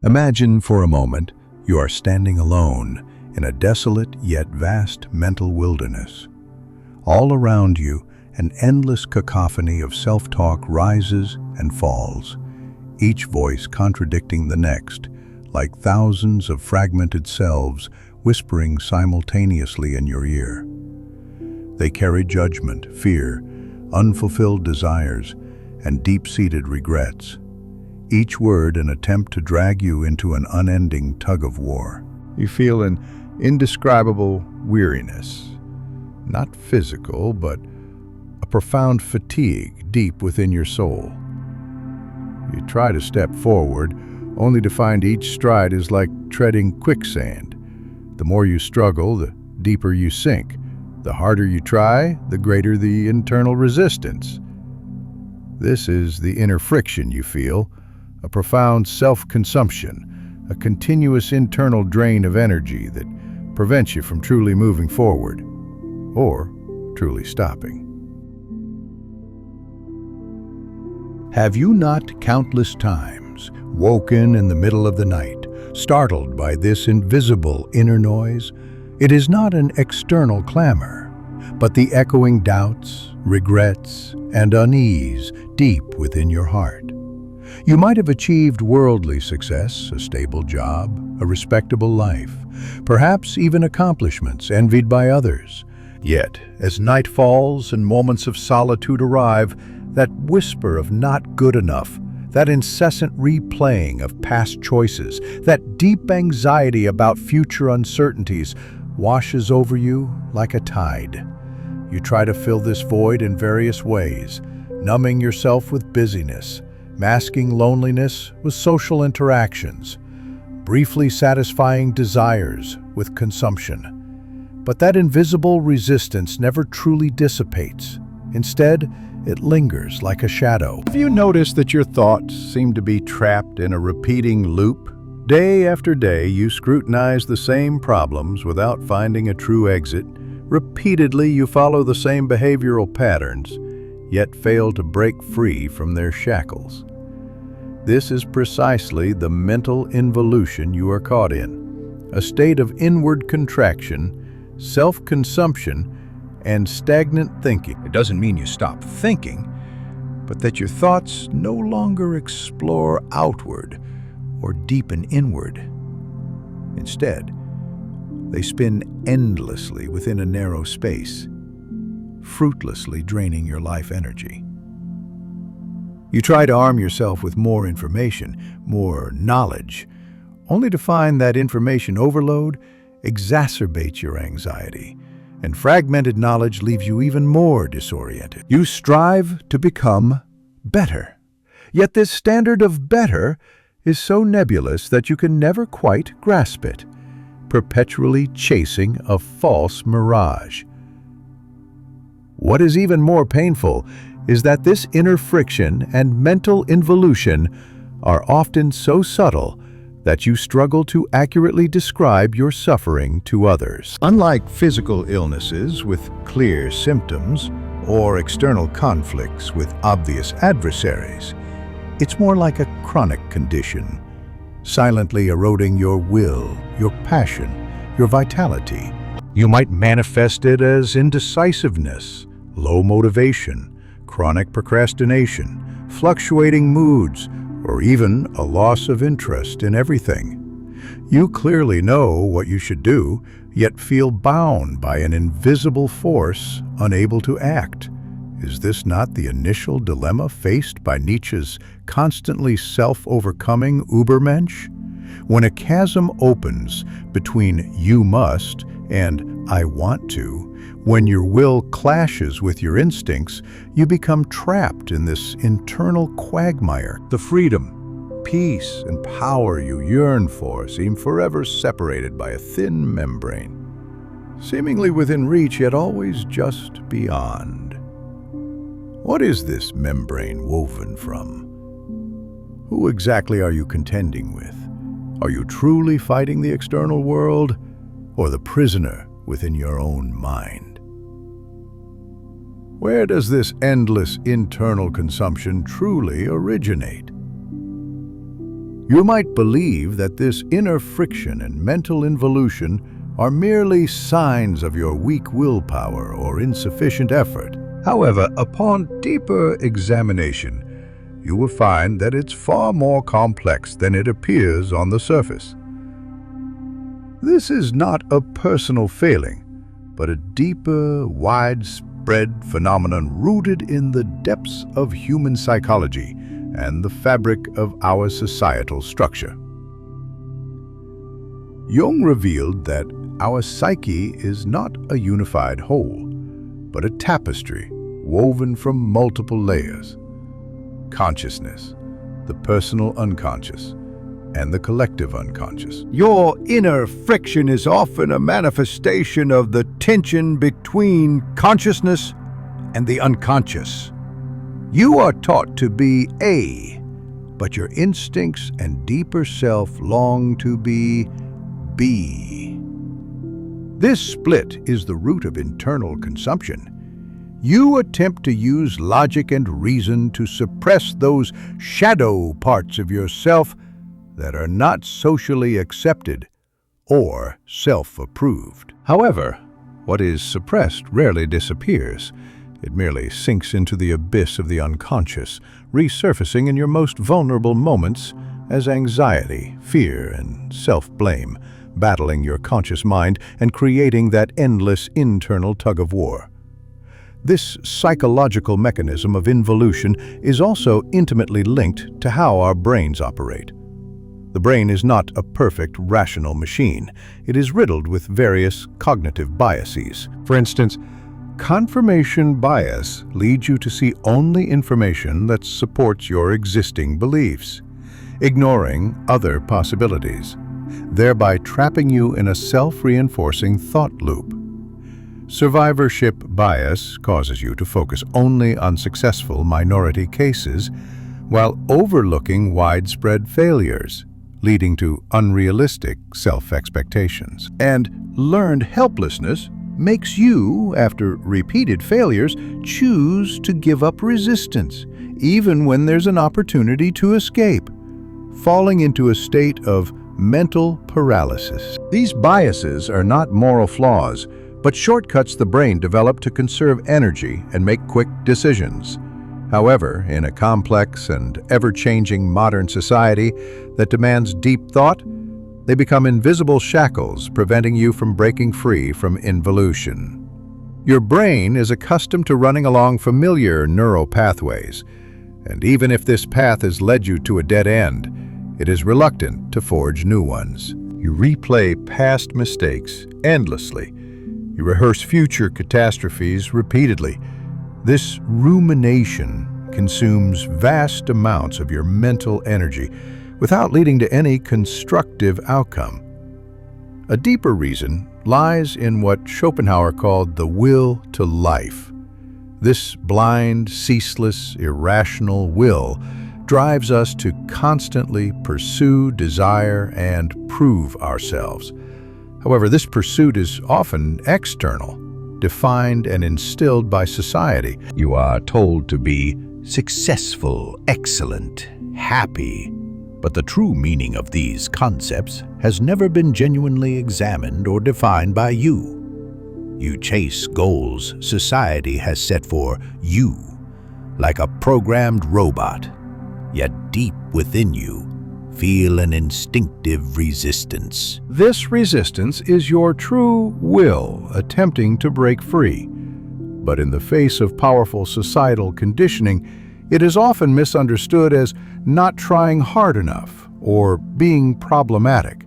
Imagine for a moment you are standing alone in a desolate yet vast mental wilderness. All around you, an endless cacophony of self-talk rises and falls, each voice contradicting the next, like thousands of fragmented selves whispering simultaneously in your ear. They carry judgment, fear, unfulfilled desires, and deep-seated regrets, each word an attempt to drag you into an unending tug-of-war. You feel an indescribable weariness, not physical, but a profound fatigue deep within your soul. You try to step forward, only to find each stride is like treading quicksand. The more you struggle, the deeper you sink. The harder you try, the greater the internal resistance. This is the inner friction you feel, a profound self-consumption, a continuous internal drain of energy that prevents you from truly moving forward, or truly stopping. Have you not countless times woken in the middle of the night, startled by this invisible inner noise? It is not an external clamor, but the echoing doubts, regrets, and unease deep within your heart. You might have achieved worldly success, a stable job, a respectable life, perhaps even accomplishments envied by others. Yet, as night falls and moments of solitude arrive, that whisper of not good enough, that incessant replaying of past choices, that deep anxiety about future uncertainties washes over you like a tide. You try to fill this void in various ways, numbing yourself with busyness, masking loneliness with social interactions, briefly satisfying desires with consumption. But that invisible resistance never truly dissipates. Instead, it lingers like a shadow. Have you noticed that your thoughts seem to be trapped in a repeating loop? Day after day, you scrutinize the same problems without finding a true exit. Repeatedly, you follow the same behavioral patterns, yet fail to break free from their shackles. This is precisely the mental involution you are caught in, a state of inward contraction, self-consumption, and stagnant thinking. It doesn't mean you stop thinking, but that your thoughts no longer explore outward or deepen inward. Instead, they spin endlessly within a narrow space, fruitlessly draining your life energy. You try to arm yourself with more information, more knowledge, only to find that information overload exacerbates your anxiety, and fragmented knowledge leaves you even more disoriented. You strive to become better, yet this standard of better is so nebulous that you can never quite grasp it, perpetually chasing a false mirage. What is even more painful is that this inner friction and mental involution are often so subtle that you struggle to accurately describe your suffering to others. Unlike physical illnesses with clear symptoms or external conflicts with obvious adversaries, it's more like a chronic condition, silently eroding your will, your passion, your vitality. You might manifest it as indecisiveness, low motivation, chronic procrastination, fluctuating moods, or even a loss of interest in everything. You clearly know what you should do, yet feel bound by an invisible force, unable to act. Is this not the initial dilemma faced by Nietzsche's constantly self-overcoming Übermensch? When a chasm opens between "you must" and "I want to," when your will clashes with your instincts, you become trapped in this internal quagmire. The freedom, peace, and power you yearn for seem forever separated by a thin membrane, seemingly within reach yet always just beyond. What is this membrane woven from? Who exactly are you contending with? Are you truly fighting the external world, or the prisoner within your own mind? Where does this endless internal consumption truly originate? You might believe that this inner friction and mental involution are merely signs of your weak willpower or insufficient effort. However, upon deeper examination, you will find that it's far more complex than it appears on the surface. This is not a personal failing, but a deeper, widespread phenomenon rooted in the depths of human psychology and the fabric of our societal structure. Jung revealed that our psyche is not a unified whole, but a tapestry woven from multiple layers: consciousness, the personal unconscious, and the collective unconscious. Your inner friction is often a manifestation of the tension between consciousness and the unconscious. You are taught to be A, but your instincts and deeper self long to be B. This split is the root of internal consumption. You attempt to use logic and reason to suppress those shadow parts of yourself that are not socially accepted or self-approved. However, what is suppressed rarely disappears. It merely sinks into the abyss of the unconscious, resurfacing in your most vulnerable moments as anxiety, fear, and self-blame, battling your conscious mind and creating that endless internal tug-of-war. This psychological mechanism of involution is also intimately linked to how our brains operate. The brain is not a perfect, rational machine. It is riddled with various cognitive biases. For instance, confirmation bias leads you to see only information that supports your existing beliefs, ignoring other possibilities, thereby trapping you in a self-reinforcing thought loop. Survivorship bias causes you to focus only on successful minority cases while overlooking widespread failures, leading to unrealistic self-expectations. And learned helplessness makes you, after repeated failures, choose to give up resistance, even when there's an opportunity to escape, falling into a state of mental paralysis. These biases are not moral flaws, but shortcuts the brain developed to conserve energy and make quick decisions. However, in a complex and ever-changing modern society that demands deep thought, they become invisible shackles preventing you from breaking free from involution. Your brain is accustomed to running along familiar neural pathways, and even if this path has led you to a dead end, it is reluctant to forge new ones. You replay past mistakes endlessly. You rehearse future catastrophes repeatedly. This rumination consumes vast amounts of your mental energy without leading to any constructive outcome. A deeper reason lies in what Schopenhauer called the will to life. This blind, ceaseless, irrational will drives us to constantly pursue, desire, and prove ourselves. However, this pursuit is often external, defined and instilled by society. You are told to be successful, excellent, happy. But the true meaning of these concepts has never been genuinely examined or defined by you. You chase goals society has set for you, like a programmed robot. Yet deep within you, feel an instinctive resistance. This resistance is your true will attempting to break free. But in the face of powerful societal conditioning, it is often misunderstood as not trying hard enough or being problematic,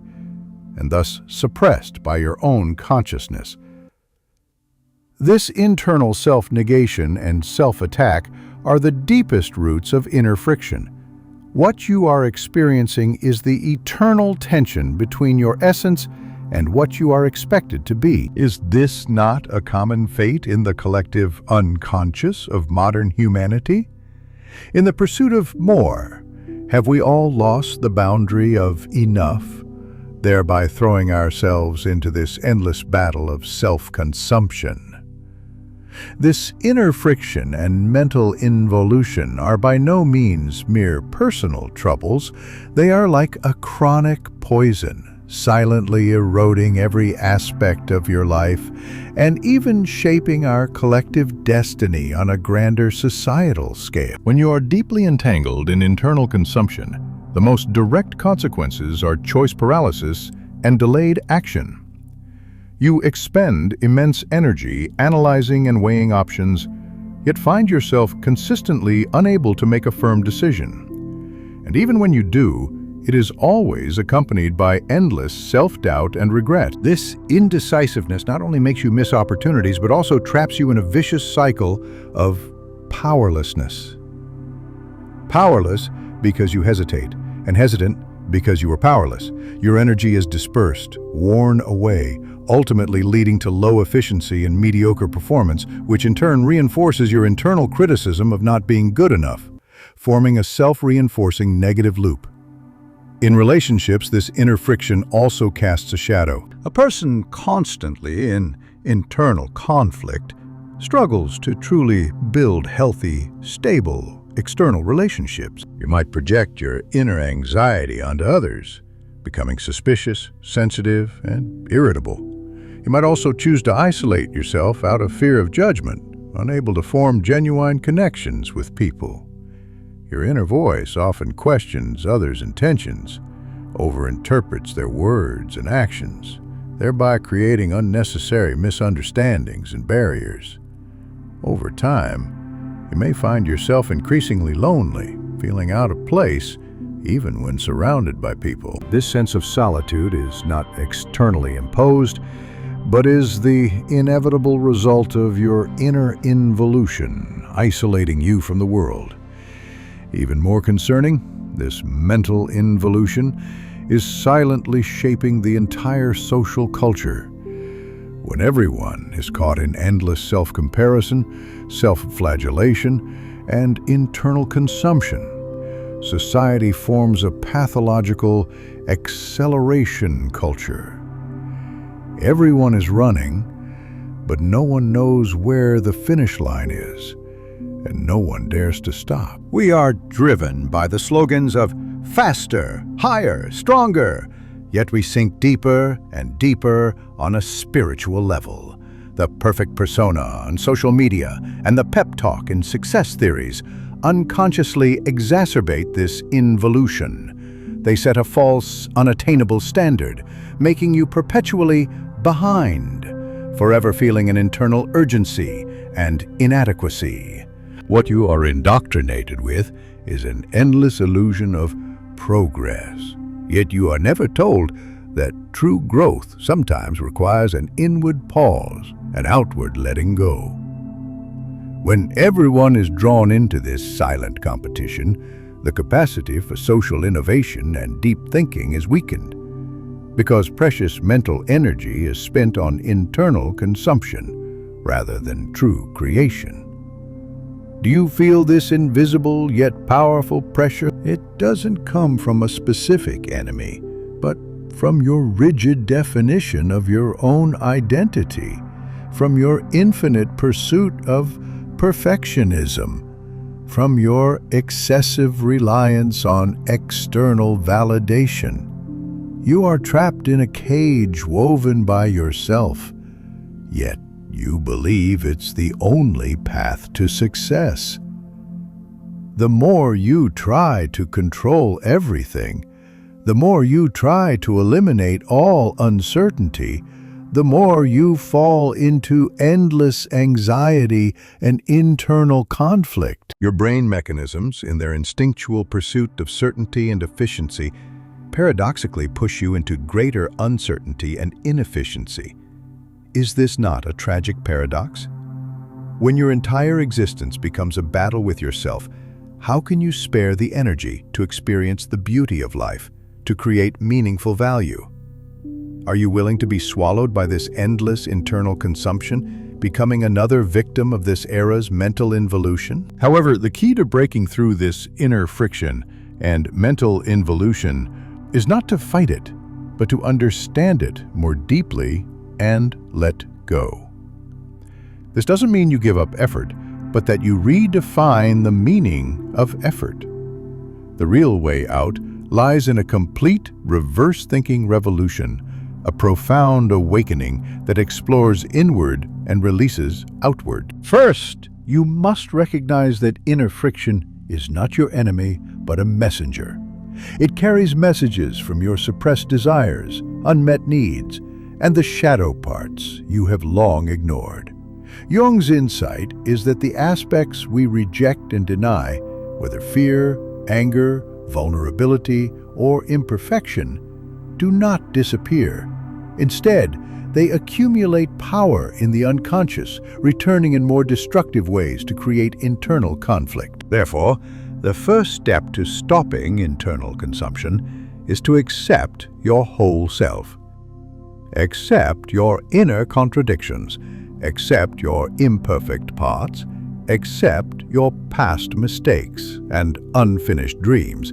and thus suppressed by your own consciousness. This internal self-negation and self-attack are the deepest roots of inner friction. What you are experiencing is the eternal tension between your essence and what you are expected to be. Is this not a common fate in the collective unconscious of modern humanity? In the pursuit of more, have we all lost the boundary of enough, thereby throwing ourselves into this endless battle of self-consumption? This inner friction and mental involution are by no means mere personal troubles. They are like a chronic poison, silently eroding every aspect of your life and even shaping our collective destiny on a grander societal scale. When you are deeply entangled in internal consumption, the most direct consequences are choice paralysis and delayed action. You expend immense energy analyzing and weighing options, yet find yourself consistently unable to make a firm decision. And even when you do, it is always accompanied by endless self-doubt and regret. This indecisiveness not only makes you miss opportunities, but also traps you in a vicious cycle of powerlessness. Powerless because you hesitate, and hesitant because you are powerless. Your energy is dispersed, worn away, ultimately leading to low efficiency and mediocre performance, which in turn reinforces your internal criticism of not being good enough, forming a self-reinforcing negative loop. In relationships, this inner friction also casts a shadow. A person constantly in internal conflict struggles to truly build healthy, stable, external relationships. You might project your inner anxiety onto others, becoming suspicious, sensitive, and irritable. You might also choose to isolate yourself out of fear of judgment, unable to form genuine connections with people. Your inner voice often questions others' intentions, overinterprets their words and actions, thereby creating unnecessary misunderstandings and barriers. Over time, you may find yourself increasingly lonely, feeling out of place, even when surrounded by people. This sense of solitude is not externally imposed, but is the inevitable result of your inner involution, isolating you from the world. Even more concerning, this mental involution is silently shaping the entire social culture. When everyone is caught in endless self-comparison, self-flagellation, and internal consumption, society forms a pathological acceleration culture. Everyone is running, but no one knows where the finish line is, and no one dares to stop. We are driven by the slogans of faster, higher, stronger, yet we sink deeper and deeper on a spiritual level. The perfect persona on social media and the pep talk in success theories unconsciously exacerbate this involution. They set a false, unattainable standard, making you perpetually behind, forever feeling an internal urgency and inadequacy. What you are indoctrinated with is an endless illusion of progress. Yet you are never told that true growth sometimes requires an inward pause, an outward letting go. When everyone is drawn into this silent competition, the capacity for social innovation and deep thinking is weakened, because precious mental energy is spent on internal consumption rather than true creation. Do you feel this invisible yet powerful pressure? It doesn't come from a specific enemy, but from your rigid definition of your own identity, from your infinite pursuit of perfectionism, from your excessive reliance on external validation. You are trapped in a cage woven by yourself, yet you believe it's the only path to success. The more you try to control everything, the more you try to eliminate all uncertainty, the more you fall into endless anxiety and internal conflict. Your brain mechanisms, in their instinctual pursuit of certainty and efficiency, paradoxically push you into greater uncertainty and inefficiency. Is this not a tragic paradox? When your entire existence becomes a battle with yourself, how can you spare the energy to experience the beauty of life, to create meaningful value? Are you willing to be swallowed by this endless internal consumption, becoming another victim of this era's mental involution? However, the key to breaking through this inner friction and mental involution is not to fight it, but to understand it more deeply and let go. This doesn't mean you give up effort, but that you redefine the meaning of effort. The real way out lies in a complete reverse-thinking revolution, a profound awakening that explores inward and releases outward. First, you must recognize that inner friction is not your enemy, but a messenger. It carries messages from your suppressed desires, unmet needs, and the shadow parts you have long ignored. Jung's insight is that the aspects we reject and deny, whether fear, anger, vulnerability, or imperfection, do not disappear. Instead, they accumulate power in the unconscious, returning in more destructive ways to create internal conflict. Therefore, the first step to stopping internal consumption is to accept your whole self. Accept your inner contradictions. Accept your imperfect parts. Accept your past mistakes and unfinished dreams.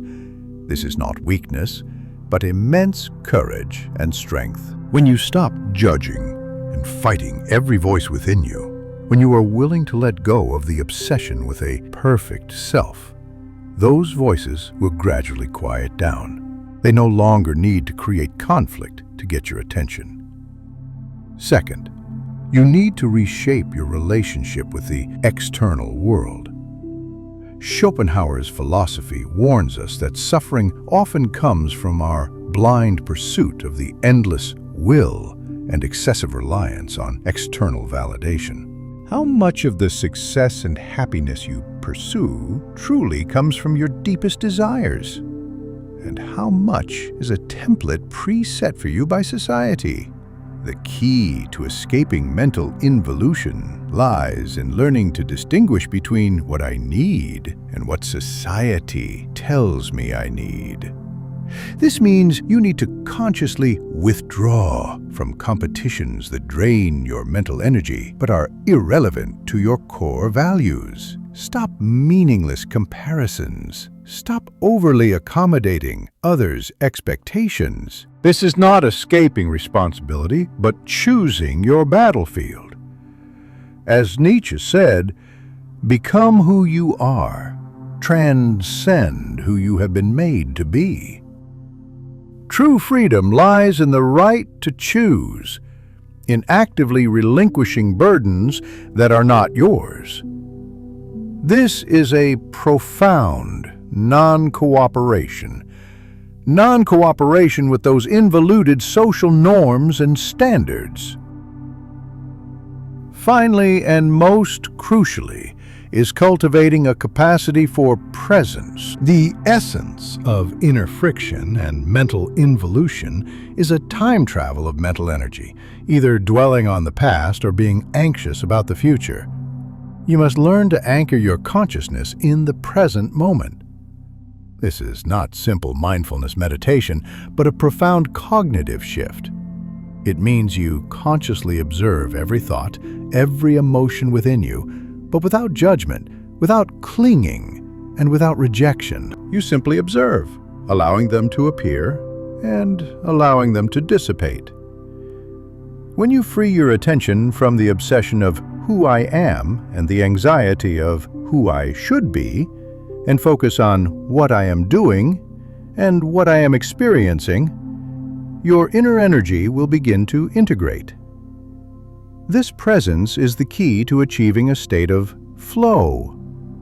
This is not weakness, but immense courage and strength. When you stop judging and fighting every voice within you, when you are willing to let go of the obsession with a perfect self, those voices will gradually quiet down. They no longer need to create conflict to get your attention. Second, you need to reshape your relationship with the external world. Schopenhauer's philosophy warns us that suffering often comes from our blind pursuit of the endless will and excessive reliance on external validation. How much of the success and happiness you pursue truly comes from your deepest desires? And how much is a template preset for you by society? The key to escaping mental involution lies in learning to distinguish between what I need and what society tells me I need. This means you need to consciously withdraw from competitions that drain your mental energy but are irrelevant to your core values. Stop meaningless comparisons. Stop overly accommodating others' expectations. This is not escaping responsibility, but choosing your battlefield. As Nietzsche said, become who you are. Transcend who you have been made to be. True freedom lies in the right to choose, in actively relinquishing burdens that are not yours. This is a profound non-cooperation. Non-cooperation with those involuted social norms and standards. Finally, and most crucially, is cultivating a capacity for presence. The essence of inner friction and mental involution is a time travel of mental energy, either dwelling on the past or being anxious about the future. You must learn to anchor your consciousness in the present moment. This is not simple mindfulness meditation, but a profound cognitive shift. It means you consciously observe every thought, every emotion within you, but without judgment, without clinging, and without rejection. You simply observe, allowing them to appear and allowing them to dissipate. When you free your attention from the obsession of who I am and the anxiety of who I should be, and focus on what I am doing and what I am experiencing, your inner energy will begin to integrate. This presence is the key to achieving a state of flow,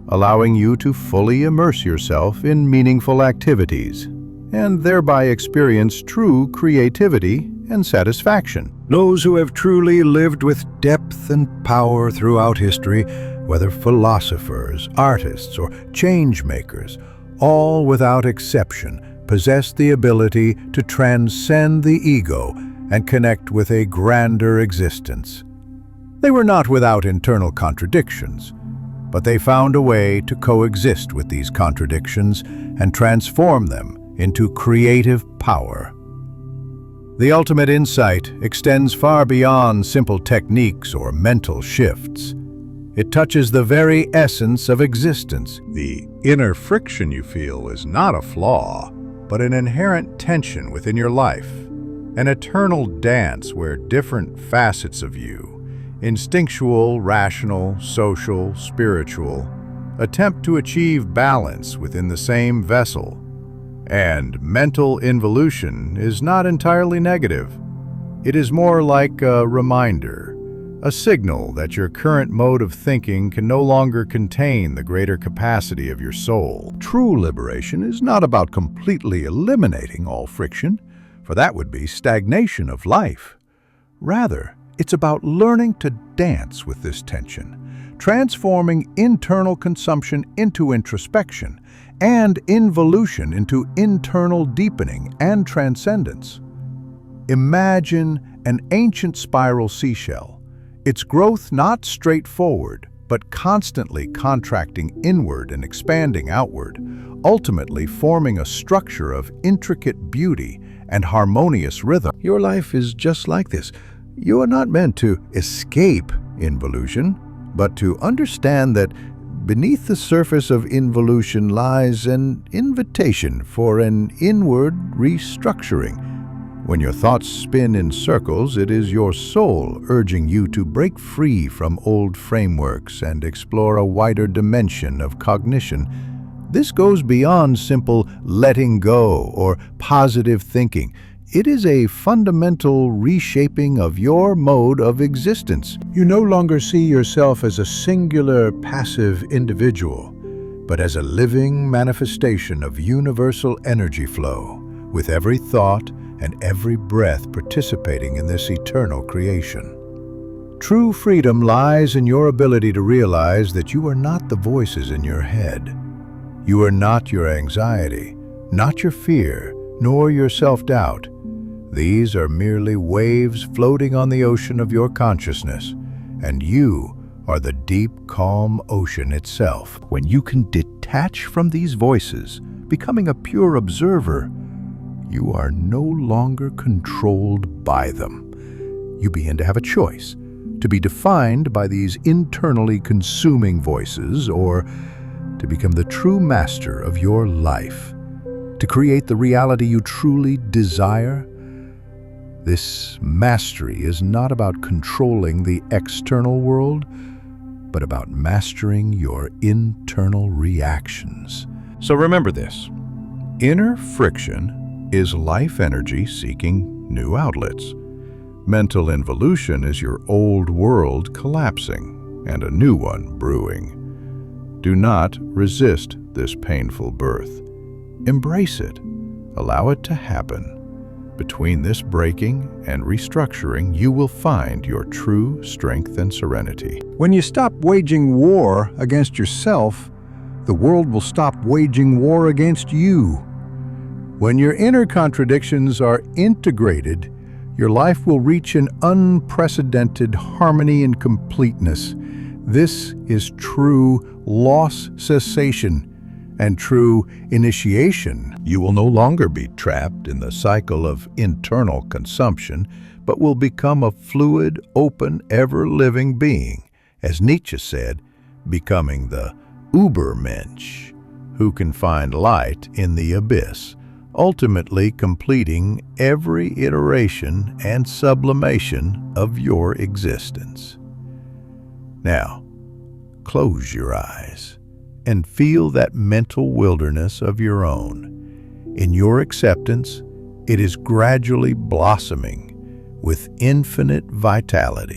allowing you to fully immerse yourself in meaningful activities, and thereby experience true creativity and satisfaction. Those who have truly lived with depth and power throughout history, whether philosophers, artists, or change-makers, all without exception possess the ability to transcend the ego and connect with a grander existence. They were not without internal contradictions, but they found a way to coexist with these contradictions and transform them into creative power. The ultimate insight extends far beyond simple techniques or mental shifts. It touches the very essence of existence. The inner friction you feel is not a flaw, but an inherent tension within your life, an eternal dance where different facets of you, Instinctual, rational, social, spiritual attempt to achieve balance within the same vessel. And mental involution is not entirely negative. It is more like a reminder, a signal that your current mode of thinking can no longer contain the greater capacity of your soul. True liberation is not about completely eliminating all friction, for that would be stagnation of life. Rather, it's about learning to dance with this tension, transforming internal consumption into introspection, and involution into internal deepening and transcendence. Imagine an ancient spiral seashell, its growth not straightforward, but constantly contracting inward and expanding outward, ultimately forming a structure of intricate beauty and harmonious rhythm. Your life is just like this. You are not meant to escape involution, but to understand that beneath the surface of involution lies an invitation for an inward restructuring. When your thoughts spin in circles, it is your soul urging you to break free from old frameworks and explore a wider dimension of cognition. This goes beyond simple letting go or positive thinking. It is a fundamental reshaping of your mode of existence. You no longer see yourself as a singular, passive individual, but as a living manifestation of universal energy flow, with every thought and every breath participating in this eternal creation. True freedom lies in your ability to realize that you are not the voices in your head. You are not your anxiety, not your fear, nor your self-doubt. These are merely waves floating on the ocean of your consciousness, and you are the deep, calm ocean itself. When you can detach from these voices, becoming a pure observer, you are no longer controlled by them. You begin to have a choice, to be defined by these internally consuming voices, or to become the true master of your life, to create the reality you truly desire. This mastery is not about controlling the external world, but about mastering your internal reactions. So remember this: inner friction is life energy seeking new outlets. Mental involution is your old world collapsing and a new one brewing. Do not resist this painful birth. Embrace it. Allow it to happen. Between this breaking and restructuring, you will find your true strength and serenity. When you stop waging war against yourself, the world will stop waging war against you. When your inner contradictions are integrated, your life will reach an unprecedented harmony and completeness. This is true loss cessation and true initiation. You will no longer be trapped in the cycle of internal consumption, but will become a fluid, open, ever-living being, as Nietzsche said, becoming the Übermensch, who can find light in the abyss, ultimately completing every iteration and sublimation of your existence. Now, close your eyes and feel that mental wilderness of your own. In your acceptance, it is gradually blossoming with infinite vitality.